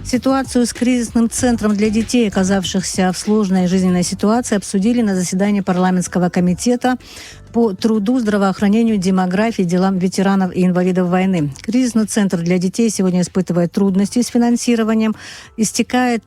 Ситуацию с кризисным центром для детей, оказавшихся в сложной жизненной ситуации, обсудили на заседании парламентского комитета по труду, здравоохранению, демографии, делам ветеранов и инвалидов войны. Кризисный центр для детей сегодня испытывает трудности с финансированием. Истекает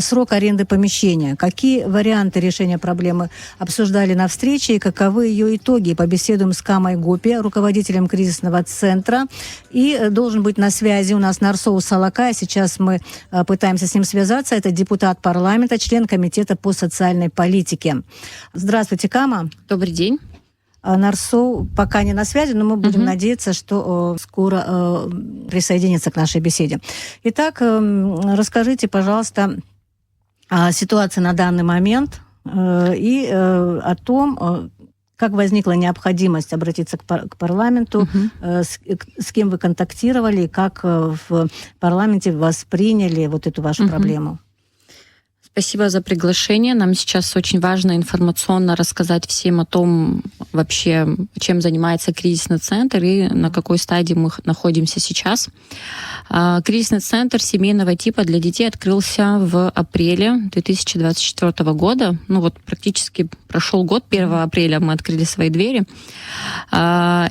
срок аренды помещения. Какие варианты решения проблемы обсуждали на встрече и каковы ее итоги? Побеседуем с Камой Гопи, руководителем кризисного центра. И должен быть на связи у нас Нарсоу Салакай. Сейчас мы пытаемся с ним связаться. Это депутат парламента, член комитета по социальной политике. Здравствуйте, Кама. Добрый день. Нарсоу пока не на связи, но мы будем надеяться, что скоро присоединится к нашей беседе. Итак, расскажите, пожалуйста, о ситуации на данный момент и о том, как возникла необходимость обратиться к парламенту, с кем вы контактировали, как в парламенте восприняли вот эту вашу проблему. Спасибо за приглашение. Нам сейчас очень важно информационно рассказать всем о том, вообще, чем занимается кризисный центр и на какой стадии мы находимся сейчас. Кризисный центр семейного типа для детей открылся в апреле 2024 года. Ну вот практически прошел год, 1 апреля мы открыли свои двери.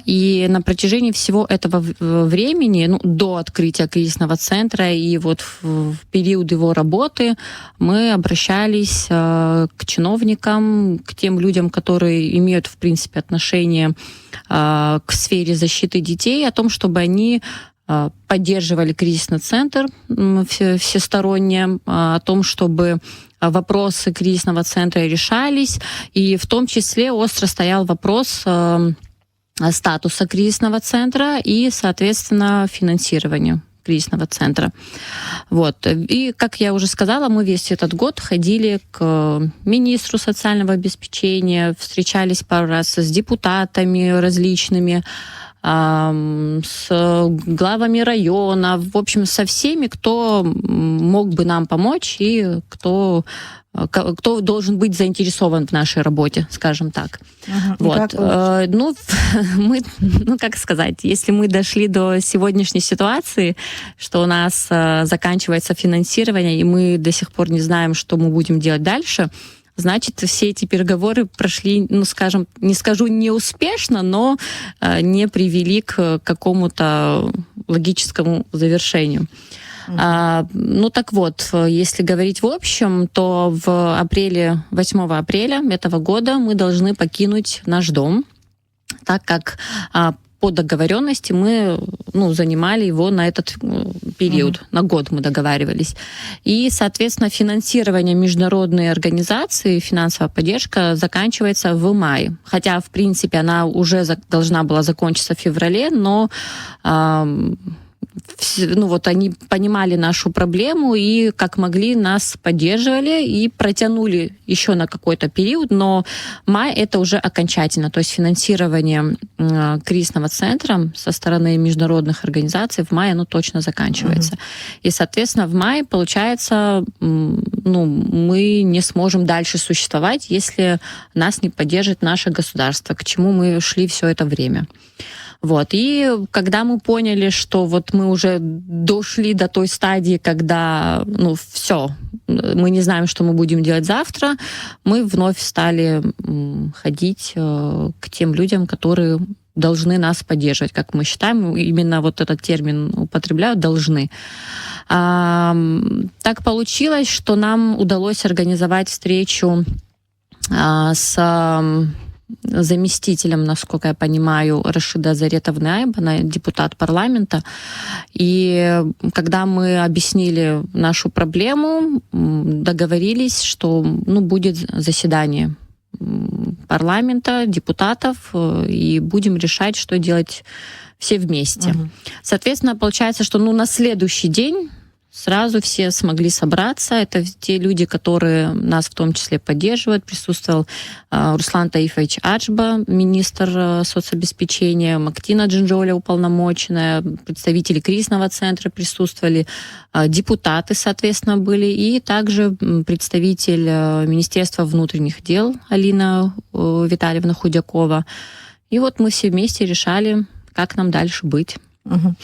И на протяжении всего этого времени, до открытия кризисного центра и вот в период его работы, мы обращались к чиновникам, к тем людям, которые имеют, в принципе, отношение к сфере защиты детей, о том, чтобы они поддерживали кризисный центр всесторонне, о том, чтобы вопросы кризисного центра решались, и в том числе остро стоял вопрос статуса кризисного центра и, соответственно, финансирования кризисного центра. Вот. И, как я уже сказала, мы весь этот год ходили к министру социального обеспечения, встречались пару раз с депутатами различными, с главами района, в общем, со всеми, кто мог бы нам помочь и кто должен быть заинтересован в нашей работе, скажем так. Вот. Как сказать, если мы дошли до сегодняшней ситуации, что у нас заканчивается финансирование, и мы до сих пор не знаем, что мы будем делать дальше, значит, все эти переговоры прошли, не скажу неуспешно, но не привели к какому-то логическому завершению. Так вот, если говорить в общем, то в 8 апреля этого года мы должны покинуть наш дом, так как по договоренности мы занимали его на этот период, на год мы договаривались. И, соответственно, финансирование международной организации, финансовая поддержка заканчивается в мае. Хотя, в принципе, она уже должна была закончиться в феврале, но они понимали нашу проблему и как могли нас поддерживали и протянули еще на какой-то период, но май это уже окончательно, то есть финансирование кризисного центра со стороны международных организаций в мае оно точно заканчивается. И, соответственно, в мае, получается, мы не сможем дальше существовать, если нас не поддержит наше государство, к чему мы шли все это время. Вот. И когда мы поняли, что вот мы уже дошли до той стадии, когда, все, мы не знаем, что мы будем делать завтра, мы вновь стали ходить к тем людям, которые должны нас поддерживать, как мы считаем, именно вот этот термин употребляют, должны. Так получилось, что нам удалось организовать встречу с заместителем, насколько я понимаю, Рашида Заретовны, она депутат парламента. И когда мы объяснили нашу проблему, договорились, что будет заседание парламента, депутатов, и будем решать, что делать все вместе. Соответственно, получается, что на следующий день сразу все смогли собраться. Это те люди, которые нас в том числе поддерживают. Присутствовал Руслан Таифович Аджба, министр соцобеспечения, Мактина Джинджоля, уполномоченная, представители кризисного центра присутствовали, депутаты, соответственно, были, и также представитель Министерства внутренних дел Алина Витальевна Худякова. И вот мы все вместе решали, как нам дальше быть. Мгм.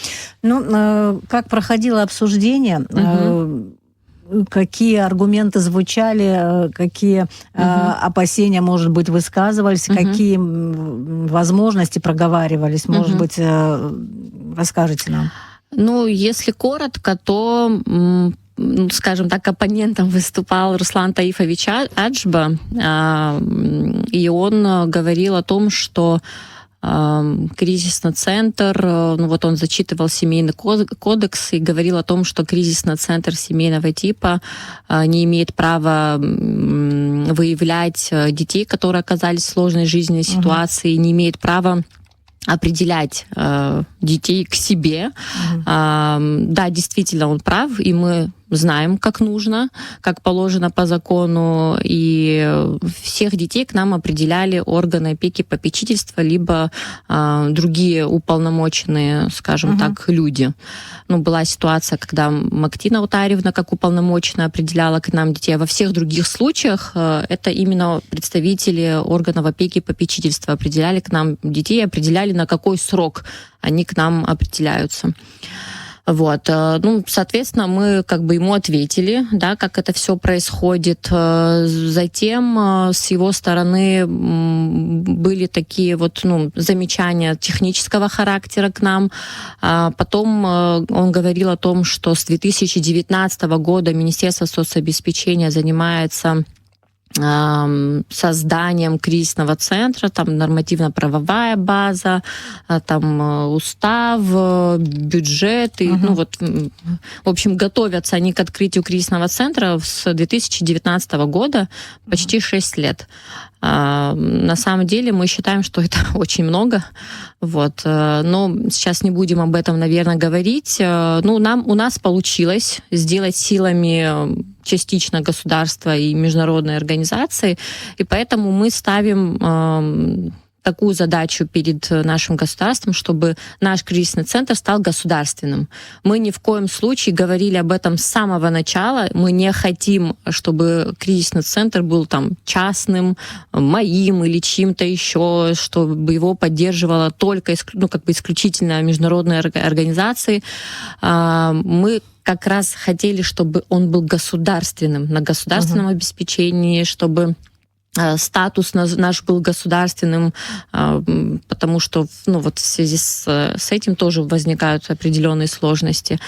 Ну, как проходило обсуждение, какие аргументы звучали, какие опасения, может быть, высказывались, какие возможности проговаривались, может быть, расскажите нам. Ну, если коротко, то, скажем так, оппонентом выступал Руслан Таифович Аджба, и он говорил о том, что кризисный центр, ну вот он зачитывал семейный кодекс и говорил о том, что кризисный центр семейного типа не имеет права выявлять детей, которые оказались в сложной жизненной ситуации, не имеет права определять детей к себе. Да, действительно, он прав, и мы знаем, как нужно, как положено по закону, и всех детей к нам определяли органы опеки, попечительства, либо другие уполномоченные, скажем так, люди. Ну, была ситуация, когда Мактина Утарьевна, как уполномоченная, определяла к нам детей, а во всех других случаях это именно представители органов опеки и попечительства определяли к нам детей, определяли, на какой срок они к нам определяются. Вот. Ну, соответственно, мы как бы ему ответили, да, как это все происходит. Затем с его стороны были такие вот, ну, замечания технического характера к нам. Потом он говорил о том, что с 2019 года Министерство соцобеспечения занимается созданием кризисного центра, там нормативно-правовая база, там устав, бюджет, и, ну вот, в общем, готовятся они к открытию кризисного центра с 2019 года, почти 6 лет. На самом деле мы считаем, что это очень много, вот, но сейчас не будем об этом, наверное, говорить. Ну, у нас получилось сделать силами частично государства и международной организации, и поэтому мы ставим такую задачу перед нашим государством, чтобы наш кризисный центр стал государственным. Мы ни в коем случае говорили об этом с самого начала. Мы не хотим, чтобы кризисный центр был там частным, моим или чьим-то еще, чтобы его поддерживала только исключительно международные организации. Мы как раз хотели, чтобы он был государственным, на государственном обеспечении, чтобы статус наш был государственным, потому что, ну, вот в связи с этим тоже возникают определенные сложности.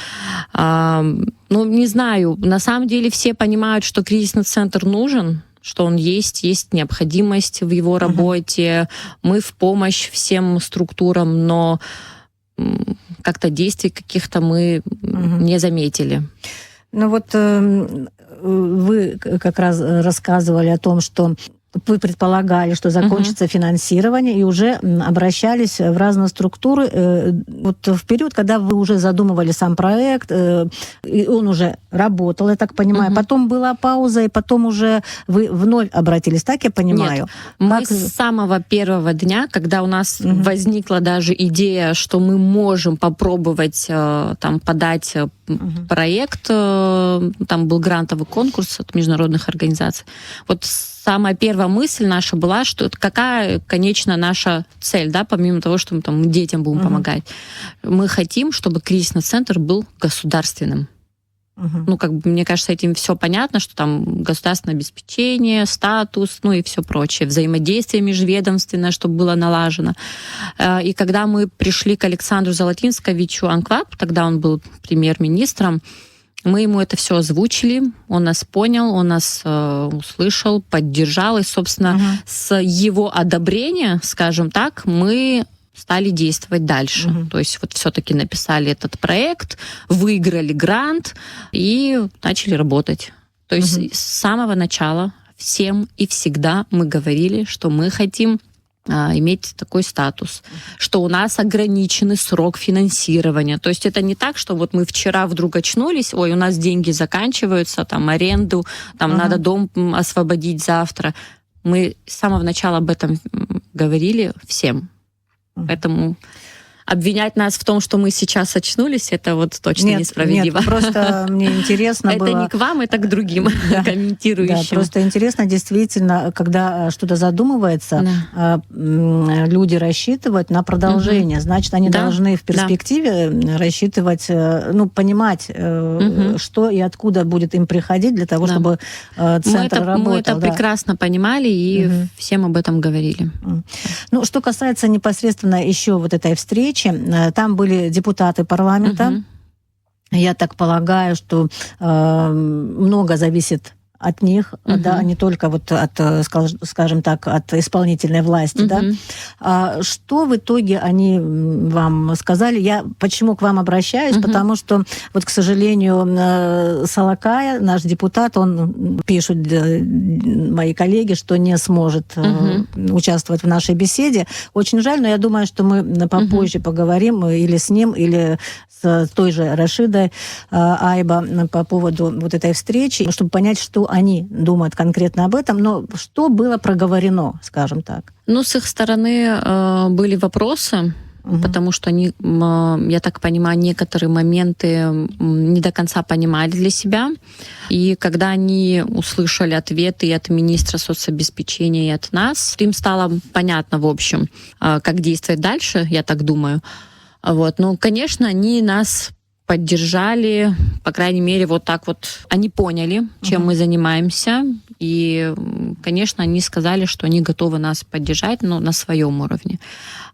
Ну, не знаю, на самом деле все понимают, что кризисный центр нужен, что он есть необходимость в его работе, мы в помощь всем структурам, но как-то действий каких-то мы не заметили. Ну вот вы как раз рассказывали о том, что вы предполагали, что закончится финансирование, и уже обращались в разные структуры. Вот в период, когда вы уже задумывали сам проект, и он уже работал, я так понимаю, потом была пауза, и потом уже вы вновь обратились, так я понимаю? Нет, мы с самого первого дня, когда у нас возникла даже идея, что мы можем попробовать там подать проект, там был грантовый конкурс от международных организаций. Вот самая первая мысль наша была, что какая, конечно, наша цель, да, помимо того, что мы там детям будем помогать. Мы хотим, чтобы кризисный центр был государственным. Ну, как бы, мне кажется, этим все понятно, что там государственное обеспечение, статус, ну и все прочее, взаимодействие межведомственное, чтобы было налажено. И когда мы пришли к Александру Золотинсковичу Анкваб, тогда он был премьер-министром, мы ему это все озвучили, он нас понял, он нас услышал, поддержал, и, собственно, с его одобрения, скажем так, мы стали действовать дальше. То есть вот все-таки написали этот проект, выиграли грант и начали работать. То есть с самого начала всем и всегда мы говорили, что мы хотим иметь такой статус, что у нас ограниченный срок финансирования. То есть это не так, что вот мы вчера вдруг очнулись, ой, у нас деньги заканчиваются, там аренду, там надо дом освободить завтра. Мы с самого начала об этом говорили всем. Поэтому обвинять нас в том, что мы сейчас очнулись, это вот точно несправедливо. Нет, просто мне интересно было... Это не к вам, это к другим комментирующим. Да, просто интересно, действительно, когда что-то задумывается, люди рассчитывают на продолжение. Значит, они должны в перспективе рассчитывать, понимать, что и откуда будет им приходить для того, чтобы центр работал. Мы это прекрасно понимали и всем об этом говорили. Что касается непосредственно еще вот этой встречи, там были депутаты парламента. Я так полагаю, что много зависит от них, да, не только вот от, скажем так, от исполнительной власти, да. Что в итоге они вам сказали? Почему к вам обращаюсь? Потому что, вот, к сожалению, Салакая, наш депутат, он, пишут мои коллеги, что не сможет участвовать в нашей беседе. Очень жаль, но я думаю, что мы попозже поговорим или с ним, или с той же Рашидой Айба по поводу вот этой встречи, чтобы понять, что они думают конкретно об этом, но что было проговорено, скажем так? С их стороны были вопросы, потому что они, я так понимаю, некоторые моменты не до конца понимали для себя. И когда они услышали ответы и от министра соцобеспечения, и от нас, им стало понятно, в общем, как действовать дальше, я так думаю. Конечно, они нас поддержали, по крайней мере, вот так вот. Они поняли, чем мы занимаемся, и, конечно, они сказали, что они готовы нас поддержать, но на своем уровне.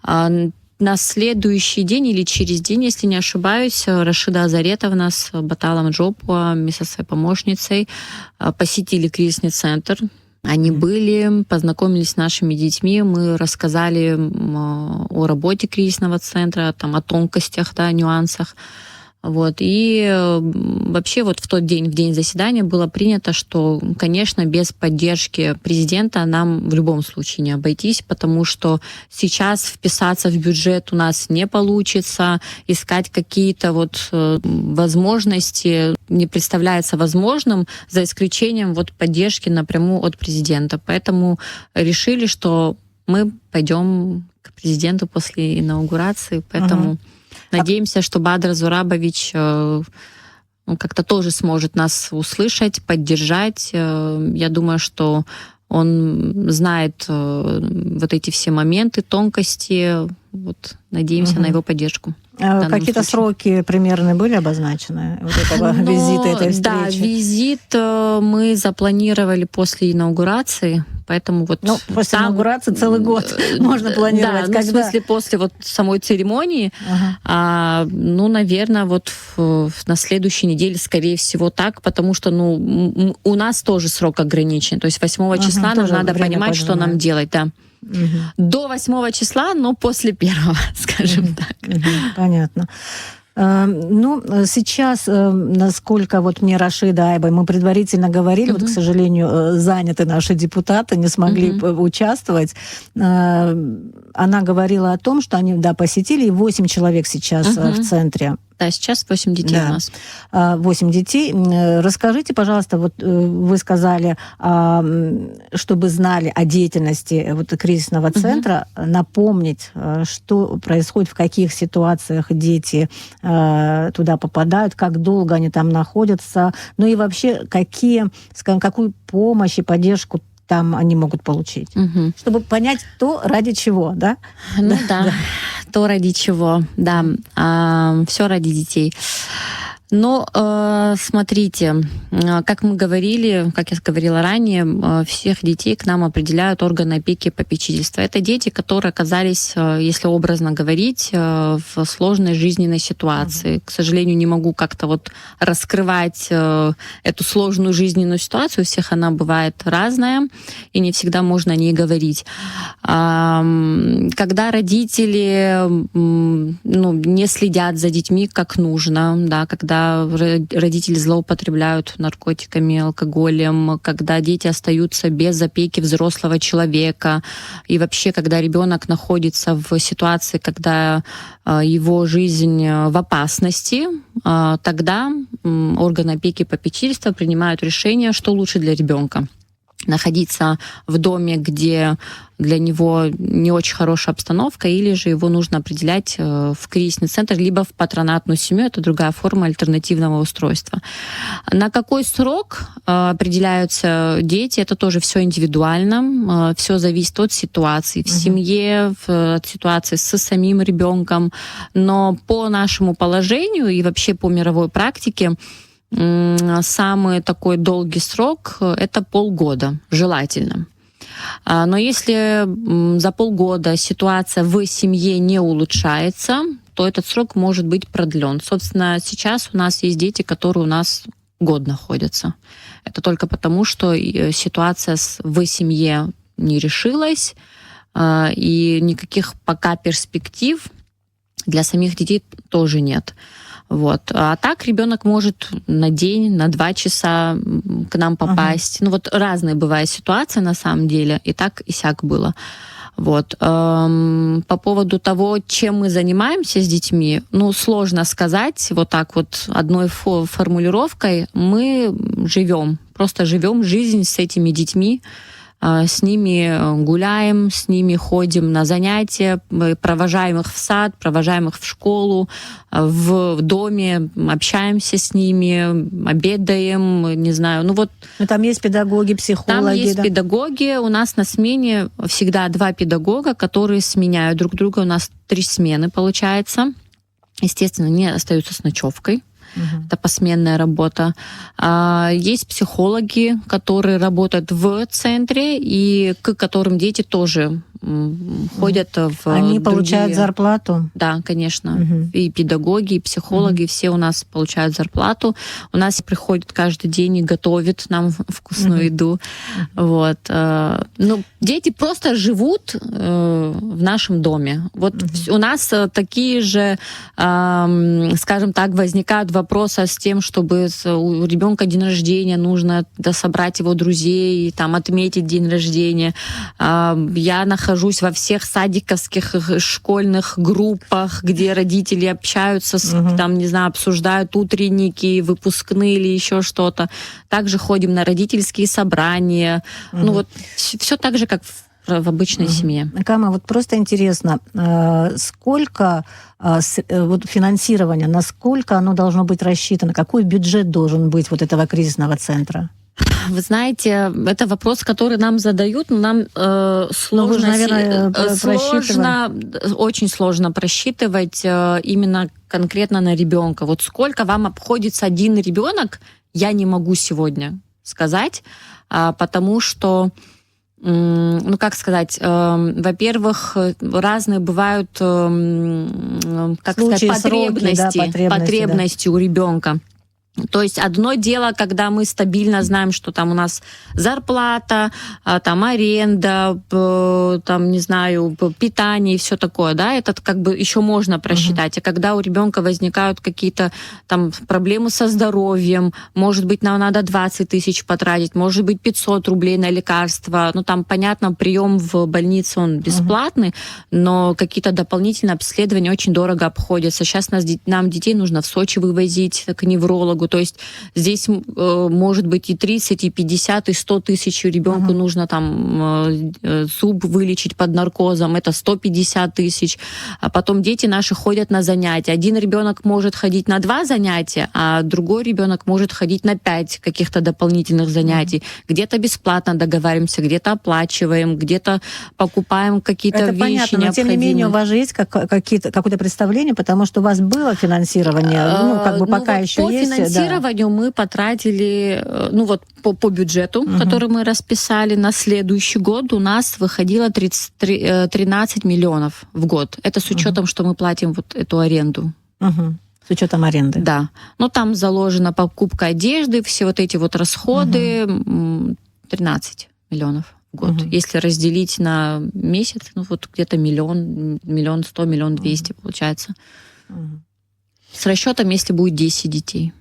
На следующий день или через день, если не ошибаюсь, Рашида Азаретовна с Баталом Джопуа, вместе со своей помощницей, посетили кризисный центр. Они были, познакомились с нашими детьми, мы рассказали о работе кризисного центра, о тонкостях, нюансах. И вообще в тот день, в день заседания, было принято, что, конечно, без поддержки президента нам в любом случае не обойтись, потому что сейчас вписаться в бюджет у нас не получится, искать какие-то возможности не представляется возможным, за исключением поддержки напрямую от президента. Поэтому решили, что мы пойдем к президенту после инаугурации, поэтому... Надеемся, что Бадр Зурабович как-то тоже сможет нас услышать, поддержать. Я думаю, что он знает эти все моменты, тонкости. Надеемся на его поддержку. Какие-то сроки примерно были обозначены этого визита, этой встречи? Да, визит мы запланировали после инаугурации, поэтому после инаугурации целый год можно планировать. Да, в смысле после самой церемонии, наверное, на следующей неделе, скорее всего, так, потому что, у нас тоже срок ограничен, то есть 8 числа нам надо понимать, что нам делать, да. До 8 числа, но после 1, скажем так. Понятно. Сейчас, насколько мне Рашида Айба, мы предварительно говорили, к сожалению, заняты наши депутаты, не смогли участвовать. Она говорила о том, что они, посетили, и 8 человек сейчас в центре. Да, сейчас 8 детей у нас. 8 детей. Расскажите, пожалуйста, вы сказали, чтобы знали о деятельности кризисного центра, напомнить, что происходит, в каких ситуациях дети туда попадают, как долго они там находятся, и вообще какую помощь и поддержку там они могут получить. Чтобы понять то, ради чего, да? Да. То, ради чего, да. Все ради детей. Но смотрите, как я говорила ранее, всех детей к нам определяют органы опеки и попечительства. Это дети, которые оказались, если образно говорить, в сложной жизненной ситуации. К сожалению, не могу как-то раскрывать эту сложную жизненную ситуацию. У всех она бывает разная, и не всегда можно о ней говорить. Когда родители не следят за детьми как нужно, да, когда родители злоупотребляют наркотиками, алкоголем, когда дети остаются без опеки взрослого человека, и вообще, когда ребенок находится в ситуации, когда его жизнь в опасности, тогда органы опеки и попечительства принимают решение, что лучше для ребенка. находиться в доме, где для него не очень хорошая обстановка, или же его нужно определять в кризисный центр, либо в патронатную семью, это другая форма альтернативного устройства. На какой срок определяются дети, это тоже все индивидуально, все зависит от ситуации в семье, от ситуации со самим ребенком, но по нашему положению и вообще по мировой практике самый такой долгий срок — это полгода, желательно. Но если за полгода ситуация в семье не улучшается, то этот срок может быть продлен. Собственно, сейчас у нас есть дети, которые у нас год находятся. Это только потому, что ситуация в семье не решилась, и никаких пока перспектив для самих детей тоже нет. Вот. А так ребенок может на день, на 2 часа к нам попасть. Ну вот разные бывают ситуации на самом деле, и так, и сяк было. Вот. По поводу того, чем мы занимаемся с детьми, ну, сложно сказать вот так вот одной формулировкой. Мы живем, просто живем жизнь с этими детьми, с ними гуляем, с ними ходим на занятия, провожаем их в сад, провожаем их в школу, в доме, общаемся с ними, обедаем, не знаю, ну вот. Но там есть педагоги, психологи. Там есть педагоги, у нас на смене всегда 2 педагога, которые сменяют друг друга, у нас 3 смены получается. Естественно, не остаются с ночевкой. Это посменная работа. Есть психологи, которые работают в центре и к которым дети тоже ходят в Они другие... получают зарплату? Да, конечно. И педагоги, и психологи, все у нас получают зарплату. У нас приходят каждый день и готовят нам вкусную еду. Вот. Ну, дети просто живут в нашем доме. Вот у нас такие же, скажем так, возникают вопросы с тем, чтобы у ребенка день рождения, нужно собрать его друзей, там, отметить день рождения. Я нахожусь во всех садиковских школьных группах, где родители общаются, там, не знаю, обсуждают утренники, выпускные или еще что-то. Также ходим на родительские собрания. Ну вот все так же, как в обычной семье. Кама, вот просто интересно, сколько вот финансирования, насколько оно должно быть рассчитано, какой бюджет должен быть вот этого кризисного центра? Вы знаете, это вопрос, который нам задают, но нам сложно, наверное, очень сложно просчитывать именно конкретно на ребенка. Вот сколько вам обходится один ребенок, я не могу сегодня сказать, потому что, ну как сказать, во-первых, разные бывают, как случаи, сказать, потребности у ребенка. То есть одно дело, когда мы стабильно знаем, что там у нас зарплата, там аренда, там, не знаю, питание и все такое, да, это как бы еще можно просчитать. А когда у ребенка возникают какие-то там проблемы со здоровьем, может быть, нам надо 20 тысяч потратить, может быть, 500 рублей на лекарства, ну, там, понятно, прием в больнице, он бесплатный, но какие-то дополнительные обследования очень дорого обходятся. Сейчас нам детей нужно в Сочи вывозить к неврологу. То есть здесь может быть и 30, и 50, и 100 тысяч ребенку нужно там зуб вылечить под наркозом, это 150 тысяч. А потом дети наши ходят на занятия. Один ребенок может ходить на 2 занятия, а другой ребенок может ходить на 5 каких-то дополнительных занятий. Где-то бесплатно договариваемся, где-то оплачиваем, где-то покупаем какие-то это вещи понятно, но необходимые. тем не менее у вас же есть какое-то представление, потому что у вас было финансирование, ну, как бы пока еще по есть. Финансированию мы потратили, ну вот по бюджету, который мы расписали на следующий год, у нас выходило 13 миллионов в год. Это с учетом, что мы платим вот эту аренду. С учетом аренды. Да. Ну там заложена покупка одежды, все вот эти вот расходы, 13 миллионов в год. Если разделить на месяц, ну вот где-то миллион 100, 1 200 000 получается. С расчетом, если будет 10 детей.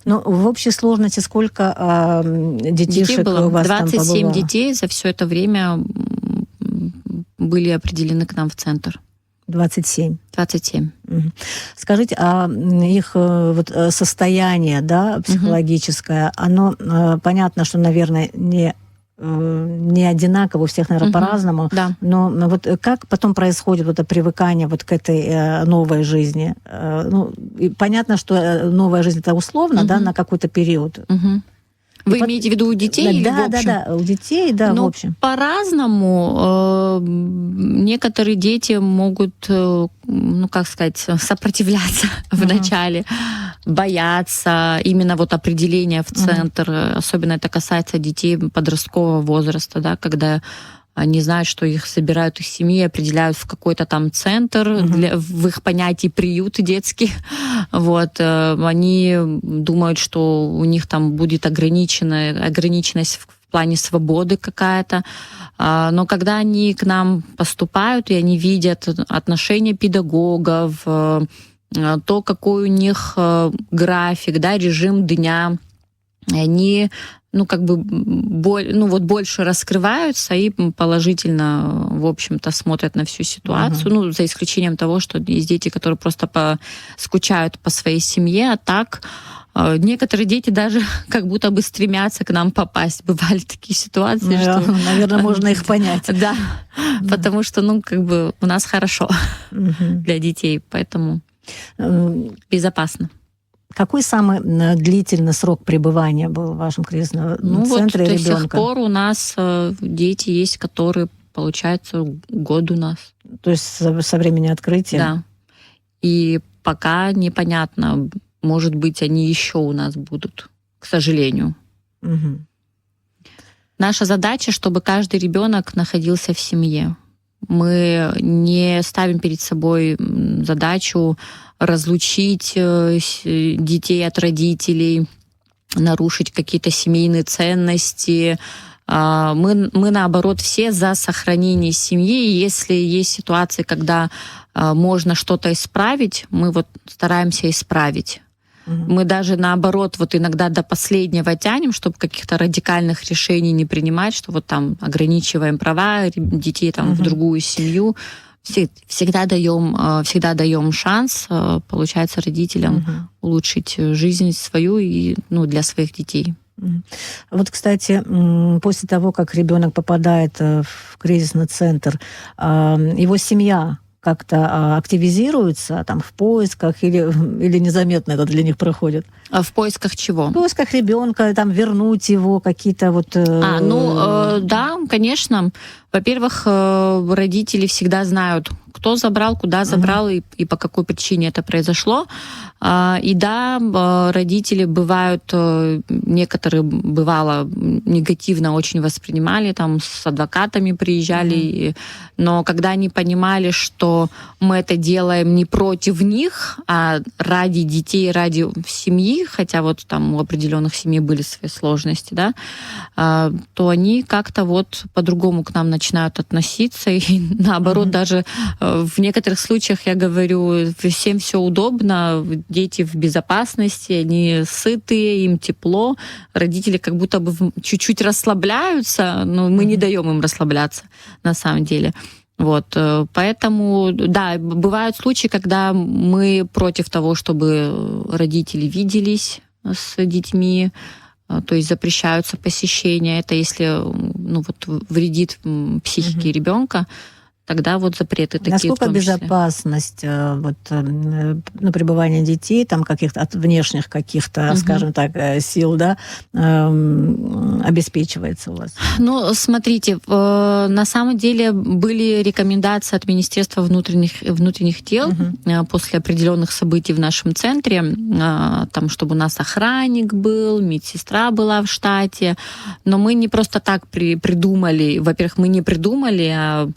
Ну, в общей сложности сколько детишек было? У вас 27 там побывало? детей за все это время были определены к нам в центр. 27. 27. Скажите, а их вот состояние, да, психологическое, оно, понятно, что, наверное, не одинаково, у всех, наверное, по-разному, да. но вот как потом происходит вот это привыкание вот к этой новой жизни? Ну, и понятно, что новая жизнь это условно, да, на какой-то период. Вы имеете в виду у детей да, или в общем? Да, у детей, да, в общем. По-разному. Некоторые дети могут, ну, как сказать, сопротивляться вначале, бояться именно вот определения в центр. Особенно это касается детей подросткового возраста, да, когда они знают, что их собирают из семьи, определяют в какой-то там центр, в их понятии приют детский. Вот. Они думают, что у них там будет ограниченность в плане свободы какая-то. Но когда они к нам поступают, и они видят отношения педагогов, то, какой у них график, да, режим дня, они больше раскрываются и положительно, в общем-то, смотрят на всю ситуацию. За исключением того, что есть дети, которые просто скучают по своей семье, а так некоторые дети даже как будто бы стремятся к нам попасть. Бывали такие ситуации, что... Наверное, можно их понять. Да, потому что, у нас хорошо для детей, поэтому безопасно. Какой самый длительный срок пребывания был в вашем кризисном центре ребенка? До сих пор у нас дети есть, которые, получается, год у нас. То есть со времени открытия? Да. И пока непонятно, может быть, они еще у нас будут, к сожалению. Наша задача, чтобы каждый ребенок находился в семье. Мы не ставим перед собой задачу разлучить детей от родителей, нарушить какие-то семейные ценности. Мы наоборот, все за сохранение семьи. И если есть ситуации, когда можно что-то исправить, мы стараемся исправить. Мы даже наоборот иногда до последнего тянем, чтобы каких-то радикальных решений не принимать, что ограничиваем права детей в другую семью. Всегда даем шанс, получается, родителям улучшить жизнь свою и для своих детей. Вот, кстати, после того, как ребенок попадает в кризисный центр, его семья как-то активизируется в поисках или незаметно это для них проходит? А в поисках чего? В поисках ребенка, вернуть его, какие-то да, конечно. Во-первых, родители всегда знают, кто забрал, куда забрал и по какой причине это произошло. И да, родители бывают, некоторые бывало негативно очень воспринимали, с адвокатами приезжали, но когда они понимали, что мы это делаем не против них, а ради детей, ради семьи, хотя у определенных семей были свои сложности, да, то они как-то по-другому к нам начинают относиться, и наоборот, даже в некоторых случаях, я говорю, всем все удобно, дети в безопасности, они сытые, им тепло, родители как будто бы чуть-чуть расслабляются, но мы не даем им расслабляться на самом деле. Поэтому, да, бывают случаи, когда мы против того, чтобы родители виделись с детьми, то есть запрещаются посещения. Это если вредит психике ребенка, тогда запреты такие. Насколько безопасность пребывания детей, каких-то от внешних каких-то, скажем так, сил, да, обеспечивается у вас? Смотрите, на самом деле были рекомендации от Министерства внутренних дел после определенных событий в нашем центре, чтобы у нас охранник был, медсестра была в штате, но мы не просто так придумали, во-первых, мы не придумали, а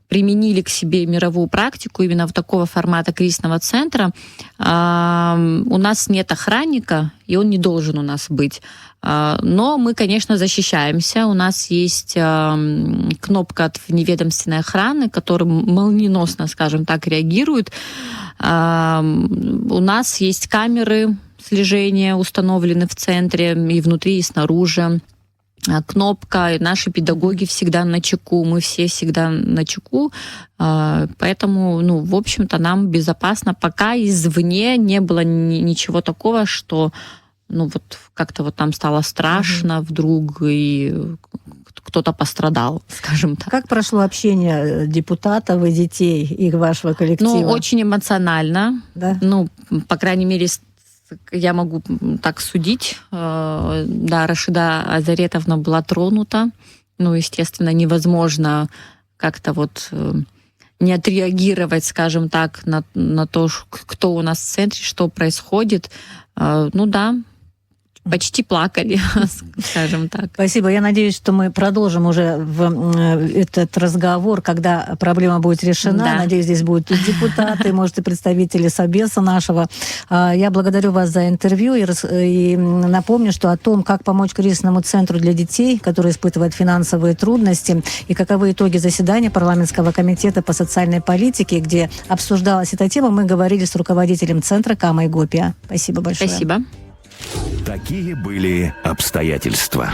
применили к себе мировую практику именно такого формата кризисного центра. У нас нет охранника, и он не должен у нас быть. Но мы, конечно, защищаемся. У нас есть кнопка от вневедомственной охраны, которая молниеносно, скажем так, реагирует. У нас есть камеры слежения, установлены в центре и внутри, и снаружи. кнопка, наши педагоги всегда на чеку, мы все всегда на чеку, поэтому, ну, в общем-то, нам безопасно, пока извне не было ничего такого, что, ну, вот как-то вот нам стало страшно вдруг, и кто-то пострадал, скажем так. Как прошло общение депутатов и детей и вашего коллектива? Ну, очень эмоционально, да? Ну, по крайней мере, я могу так судить. Да, Рашида Азаретовна была тронута. Ну, естественно, невозможно как-то вот не отреагировать, скажем так, на то, кто у нас в центре, что происходит. Ну да, почти плакали, скажем так. Спасибо. Я надеюсь, что мы продолжим уже этот разговор, когда проблема будет решена. Да. Надеюсь, здесь будут и депутаты, может, и представители Собеса нашего. Я благодарю вас за интервью и напомню, что о том, как помочь кризисному центру для детей, который испытывает финансовые трудности, и каковы итоги заседания парламентского комитета по социальной политике, где обсуждалась эта тема, мы говорили с руководителем центра Камой Гопия. Спасибо большое. Спасибо. Такие были обстоятельства.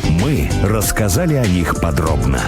Мы рассказали о них подробно.